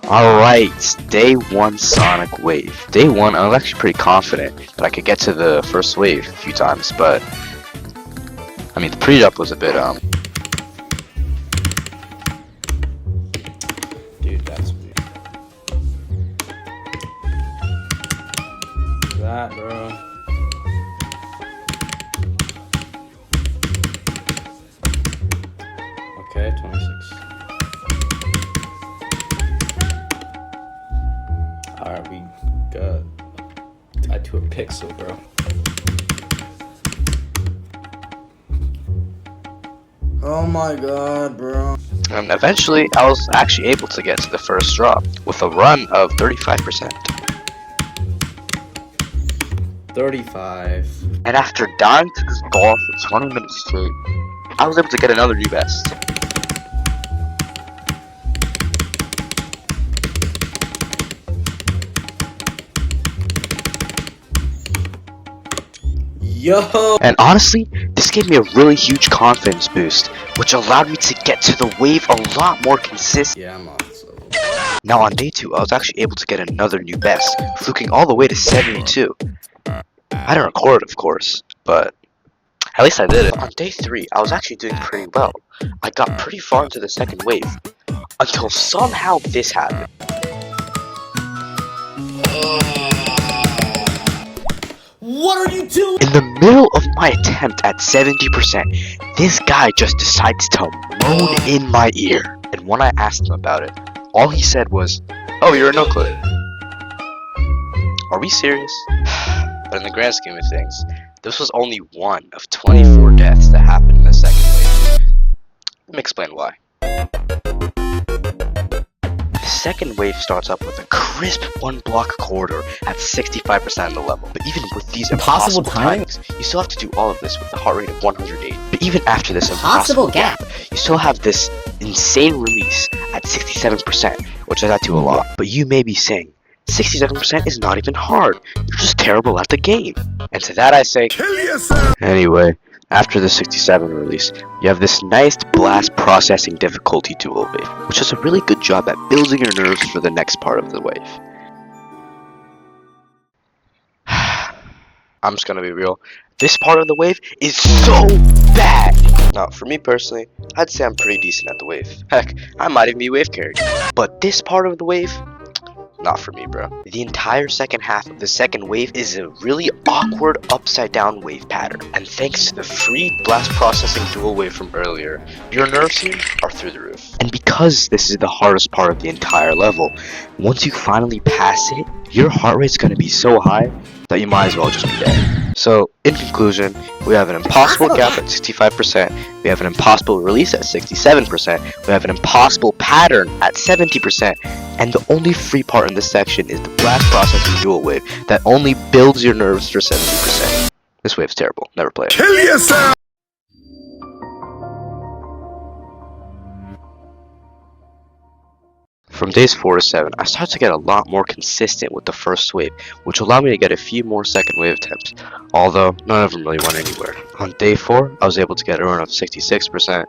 Alright, day 1 Sonic Wave. Day 1, I was actually pretty confident that I could get to the first wave a few times, but I mean the pre-jump was a bit Dude, that's weird. That, bro. Okay, 26. Alright, we got tied to a pixel, bro. Oh my god, bro. and eventually I was actually able to get to the first drop with a run of 35%. 35. And after dying to this ball for 20 minutes straight, I was able to get another new best. Yo! And honestly, this gave me a really huge confidence boost, which allowed me to get to the wave a lot more consistent. Yeah, I'm off, so. Now on day 2, I was actually able to get another new best, fluking all the way to 72. I didn't record, of course, but at least I did it. On day 3, I was actually doing pretty well. I got pretty far into the second wave, until somehow this happened. What are you doing? In the middle of my attempt at 70%, this guy just decides to moan in my ear. And when I asked him about it, all he said was, "Oh, you're a no clip." Are we serious? But in the grand scheme of things, this was only one of 24 deaths that happened in the second wave. Let me explain why. The second wave starts up with a crisp 1-block corridor at 65% of the level. But even with these impossible timings, you still have to do all of this with a heart rate of 108. But even after this impossible gap, you still have this insane release at 67%, which is not too a lot. But you may be saying, 67% is not even hard. You're just terrible at the game. And to that I say, kill yourself! Anyway, after the 67 release, you have this nice blast processing difficulty dual wave, which does a really good job at building your nerves for the next part of the wave. I'm just gonna be real. This part of the wave is so bad! Now, for me personally, I'd say I'm pretty decent at the wave. Heck, I might even be wave carried. But this part of the wave, not for me, bro. The entire second half of the second wave is a really awkward upside down wave pattern. And thanks to the free blast processing dual wave from earlier, your nerves here are through the roof. And because this is the hardest part of the entire level, once you finally pass it, your heart rate's gonna be so high that you might as well just be dead. So, in conclusion, we have an impossible gap at 65%, we have an impossible release at 67%, we have an impossible pattern at 70%, and the only free part in this section is the blast processing dual wave that only builds your nerves for 70%. This wave's terrible. Never play it. Kill yourself! From days 4 to 7, I started to get a lot more consistent with the first wave, which allowed me to get a few more second wave attempts, although none of them really went anywhere. On day 4, I was able to get a run of 66%.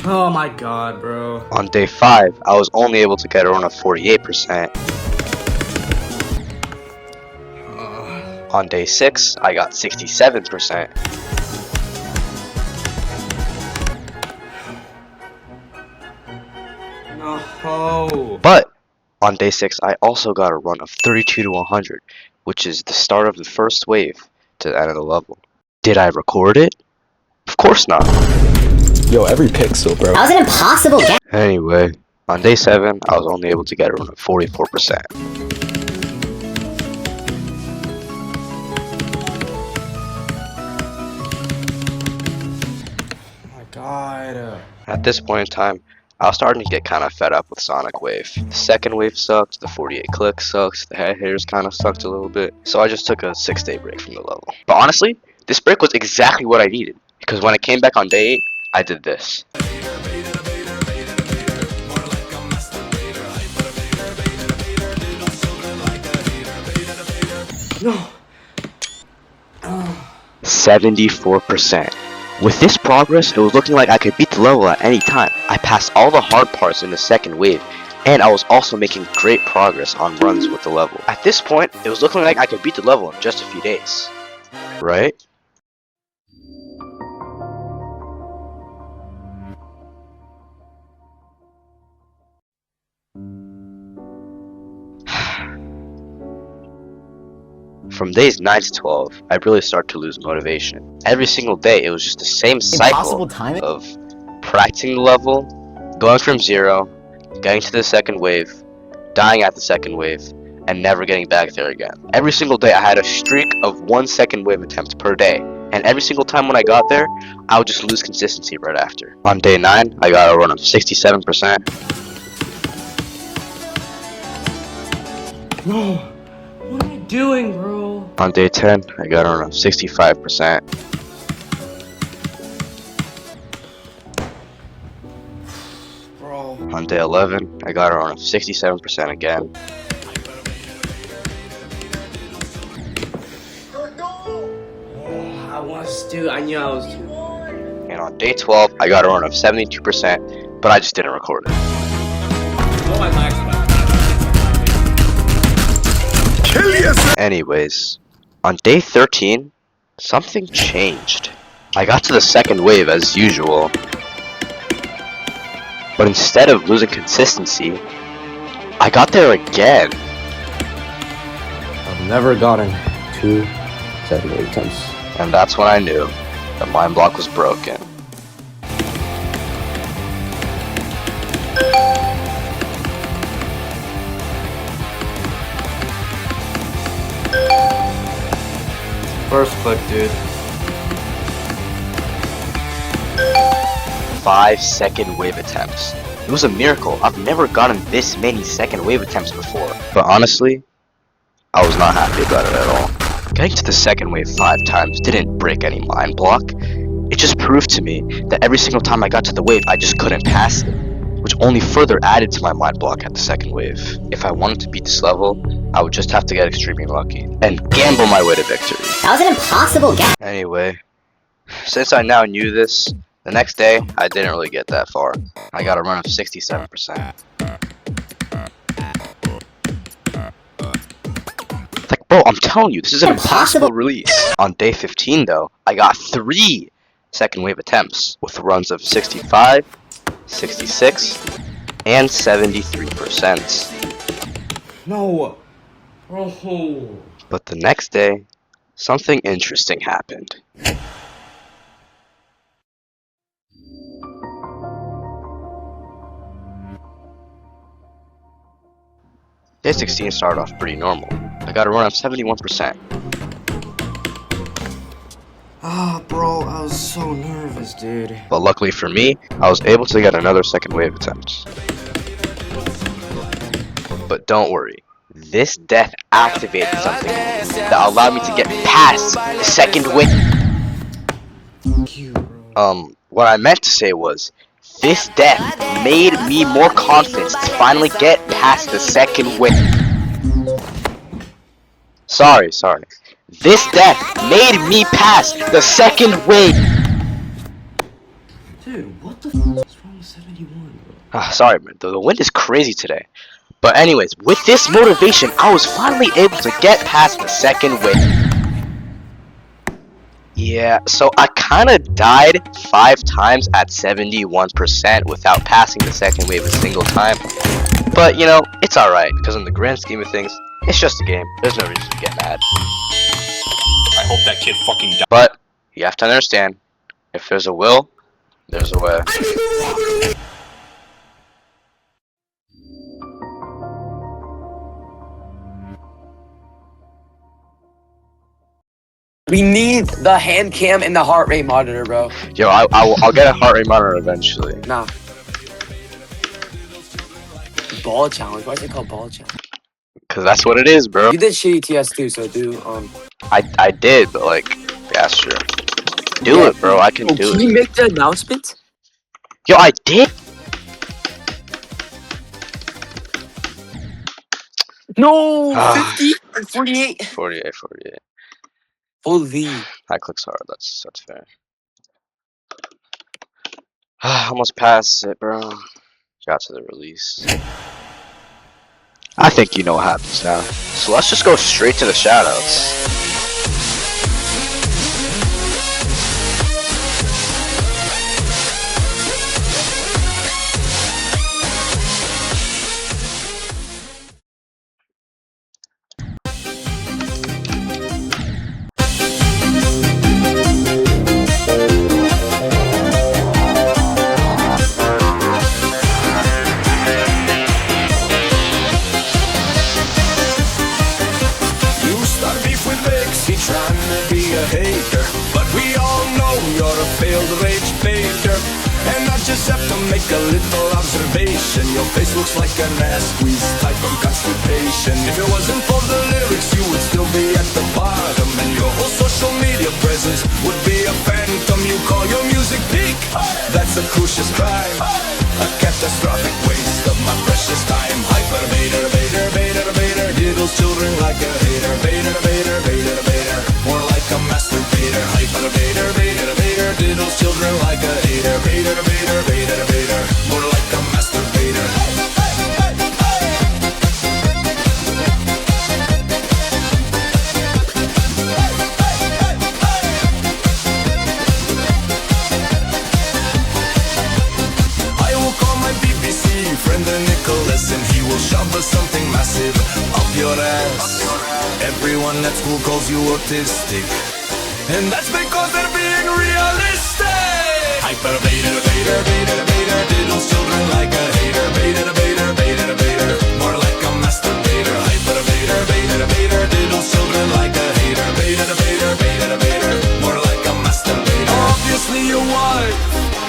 Oh my god, bro. On day 5, I was only able to get a run of 48%. On day 6, I got 67%. No. But on day 6, I also got a run of 32 to 100, which is the start of the first wave to the end of the level. Did I record it? Of course not. Yo, every pixel, bro. That was an impossible gap. Anyway, on day 7, I was only able to get a run of 44%. Oh my god. At this point in time, I was starting to get kind of fed up with Sonic Wave. The second wave sucked, the 48 click sucks, the head hitters kind of sucked a little bit, so I just took a 6-day break from the level. But honestly, this break was exactly what I needed, because when I came back on day 8, I did this. No. 74%. With this progress, it was looking like I could beat the level at any time. I passed all the hard parts in the second wave, and I was also making great progress on runs with the level. At this point, it was looking like I could beat the level in just a few days. Right? From days 9 to 12, I really started to lose motivation. Every single day, it was just the same cycle timing? of practicing the level, going from 0, getting to the second wave, dying at the second wave, and never getting back there again. Every single day, I had a streak of 1 second wave attempt per day, and every single time when I got there, I would just lose consistency right after. On day 9, I got a run of 67%. No. What am I doing, bro? On day 10, I got a run of 65%. Bro. On day 11, I got a run of 67% again. I knew I was too. And on day 12, I got a run of 72%, but I just didn't record it. Anyways, on day 13, something changed. I got to the second wave as usual, but instead of losing consistency, I got there again. I've never gotten 2 second wave attempts. And that's when I knew the mind block was broken. First click, dude. 5 second wave attempts. It was a miracle. I've never gotten this many second wave attempts before. But honestly, I was not happy about it at all. Getting to the second wave 5 times didn't break any mind block. It just proved to me that every single time I got to the wave, I just couldn't pass it, which only further added to my mind block at the second wave. If I wanted to beat this level, I would just have to get extremely lucky and gamble my way to victory. That was an impossible guess. Anyway, since I now knew this, the next day, I didn't really get that far. I got a run of 67%. Like, bro, I'm telling you, this is an impossible release. On day 15, though, I got 3 second wave attempts with runs of 65, 66, and 73%. No. Bro. But the next day, something interesting happened. Day 16 started off pretty normal. I got a run of 71%. Ah, bro, I was so nervous, dude. But luckily for me, I was able to get another second wave attempt. But don't worry, this death activated something that allowed me to get past the second wave. What I meant to say was, this death made me more confident to finally get past the second wave. Sorry. This death made me pass the second wave. Dude, what the f is wrong with 71, bro? Sorry, man. The wind is crazy today. But anyways, with this motivation, I was finally able to get past the second wave. Yeah, so I kinda died 5 times at 71% without passing the second wave a single time. But, you know, it's alright, because in the grand scheme of things, it's just a game. There's no reason to get mad. I hope that kid fucking dies. But, you have to understand, if there's a will, there's a way. We need the hand cam and the heart rate monitor, bro. Yo, I'll get a heart rate monitor eventually. Nah. Ball challenge. Why is it called ball challenge? Cause that's what it is, bro. You did shitty TS too, so do I did, but like, yeah, sure. Do it, bro. I can do Can it. you make the announcement? Yo, I did. No, 50 or 48. 48. Holy. I clicks hard. That's fair. Almost past it, bro. Got to the release. I think you know what happens now. So let's just go straight to the shoutouts. You start beef with Vixie trying to be a hater, but we all know you're a failed rage baiter. And I just have to make a little observation. Your face looks like an ass squeeze type of constipation. If it wasn't for the lyrics, you would still be at the bottom, and your whole social media presence would be a phantom. You call your music peak, that's a crucious crime, a catastrophic waste of my precious time. Hyper baiter, baiter, baiter, baiter, diddles children like a hater. Baiter, baiter, baiter, baiter, more like a masturbator. Hyper baiter, baiter, baiter, diddles children like a hater. Baiter, baiter, baiter, baiter, more like a masturbator. I will call my BBC friend Nicholas, and he will shove something massive up your ass. Everyone at school calls you autistic, and that's because they're being realistic. Hyper baiter, baiter, baiter, baiter, diddles children like a hater. Baiter, baiter, baiter, baiter, more like a masturbator. Hyper baiter, baiter, baiter, diddles children like a hater. Baiter, baiter, baiter, baiter, more like a masturbator. Obviously your wife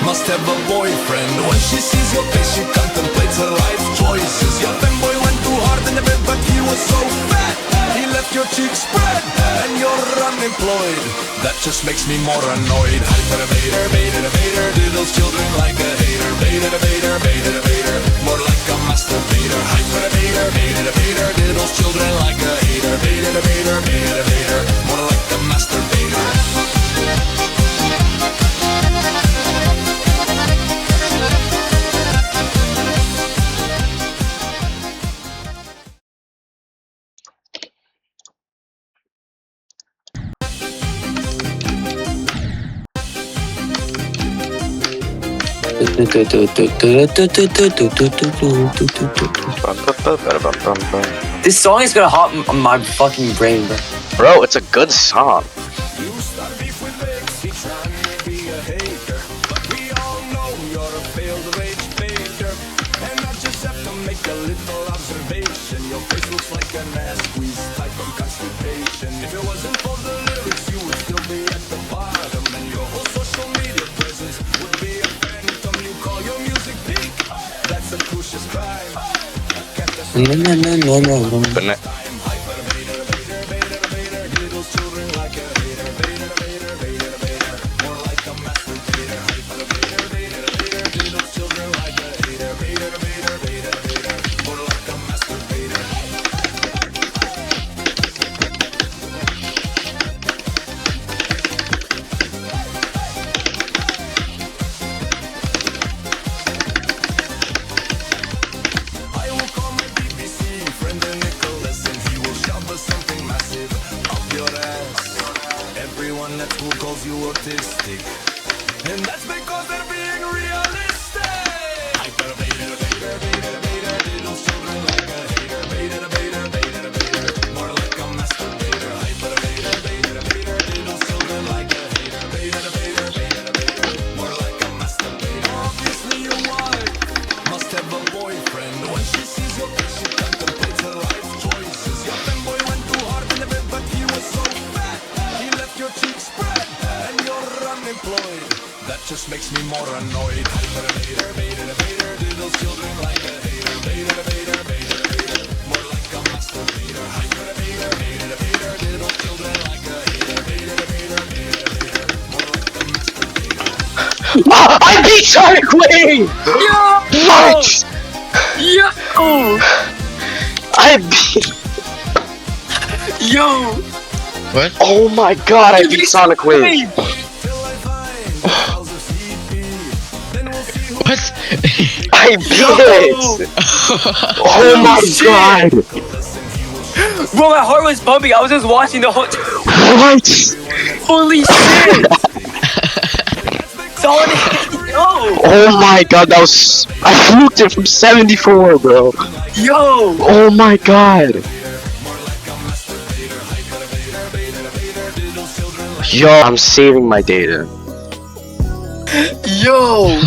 must have a boyfriend. When she sees your face, she contemplates her life choices. Your femboy went too hard in the bed, but he was so fat, he left your cheeks spread, and you're unemployed. That just makes me more annoyed. Hyper baiter, baiter, baiter, diddles children like a hater. Baiter, baiter, baiter, baiter, more like a masturbator. Hyper baiter, baiter, baiter, diddles children like a hater. Baiter, baiter, baiter, baiter, more like a masturbator. This song is gonna hop my fucking brain, bro. Bro, it's a good song. You start beef with Vixie trying to be a hater, but we all know you're a failed rage baiter. And I just have to make a little observation. Your face looks like an ass squeeze type of constipation. If it wasn't for the lyrics, you would still be at the bottom, and your whole social media presence would be a phantom. You call your music peak, that's a crucious crime, a catastrophe. But ne- Hyper baiter, baiter, baiter, baiter, diddles children like a hater. Baiter, baiter, baiter, baiter, more like a masturbator. Hyper baiter, baiter, baiter, diddles children like a hater. Baiter, baiter, baiter, baiter, more like a masturbator. I will call my BBC friend Nicholas, and he will shove something massive up your ass. Everyone at school calls you autistic, and that's because they're being realistic. Hyper baiter, baiter, baiter, baiter, diddles children like a hater. Baiter, baiter, baiter, baiter, more like a masturbator. Hyper baiter, baiter, baiter, diddles children like a hater. Baiter, baiter, baiter, baiter, more like a masturbator. Obviously your wife must have a boyfriend. When she sees your face, she contemplates her life choices. Your femboy went too hard in the bed, but he was so fat, he left your cheeks spread, and you're unemployed. That just makes me more annoyed. Hyper baiter, baiter, baiter, diddles children like a hater. Baiter, baiter, baiter, baiter, more like a masturbator. Hyper baiter, baiter, baiter, diddles children like a hater. Baiter, baiter, baiter, baiter, more like a masturbator. I beat Sonic Wave! What? Yo! I beat. Yo! Oh my god, I beat Sonic Wave! Till I find the house of CP, then we'll What? I beat it! Oh my god! Bro, my heart was pumping. I was just watching the whole. What? Holy shit! Solid. Yo! Oh my god, that was. I fluked it from 74, bro. Yo! Oh my god. Yo, I'm saving my data. Yo!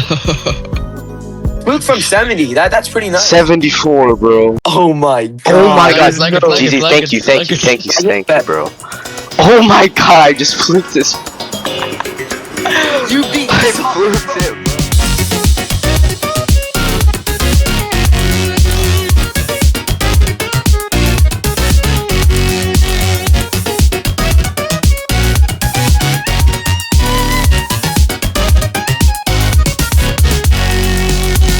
Luke from 70. That's pretty nice. 74, bro. Oh my god. Oh my god. It's like it, like it, GG, like thank it, you, thank like you, it. thank you, thank you, bro. Oh my god, I just fluked this. You beat I fluked it,